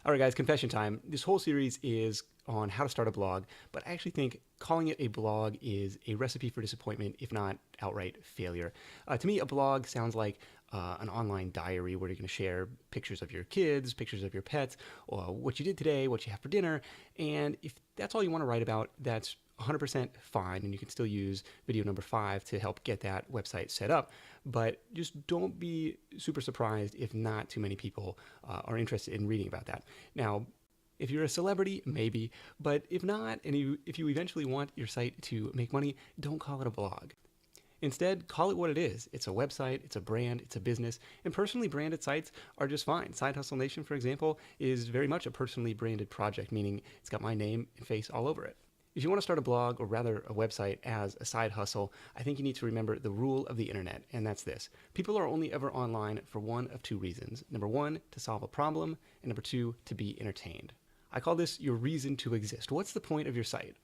All right, guys, confession time. This whole series is on how to start a blog, but I actually think calling it a blog is a recipe for disappointment, if not outright failure. To me, a blog sounds like an online diary where you're going to share pictures of your kids, pictures of your pets, or what you did today, what you have for dinner. And if that's all you want to write about, that's 100% fine, and you can still use video number 5 to help get that website set up. But just don't be super surprised if not too many people are interested in reading about that. Now, if you're a celebrity, maybe, but if not, and if you eventually want your site to make money, don't call it a blog. Instead, call it what it is. It's a website, it's a brand, it's a business, and personally branded sites are just fine. Side Hustle Nation, for example, is very much a personally branded project, meaning it's got my name and face all over it. If you want to start a blog, or rather a website, as a side hustle, I think you need to remember the rule of the internet, and that's this. People are only ever online for one of two reasons. Number one, to solve a problem, and number two, to be entertained. I call this your reason to exist. What's the point of your site?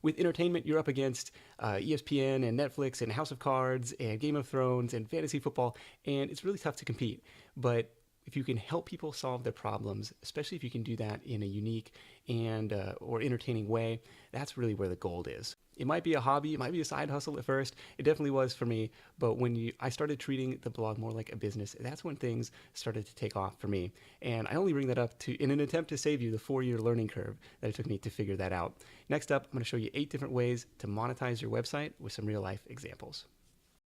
With entertainment, you're up against ESPN and Netflix and House of Cards and Game of Thrones and fantasy football, and it's really tough to compete. But if you can help people solve their problems, especially if you can do that in a unique and or entertaining way, that's really where the gold is. It might be a hobby, it might be a side hustle at first. It definitely was for me, but when I started treating the blog more like a business, that's when things started to take off for me. And I only bring that up in an attempt to save you the 4-year learning curve that it took me to figure that out. Next up, I'm going to show you 8 different ways to monetize your website with some real life examples.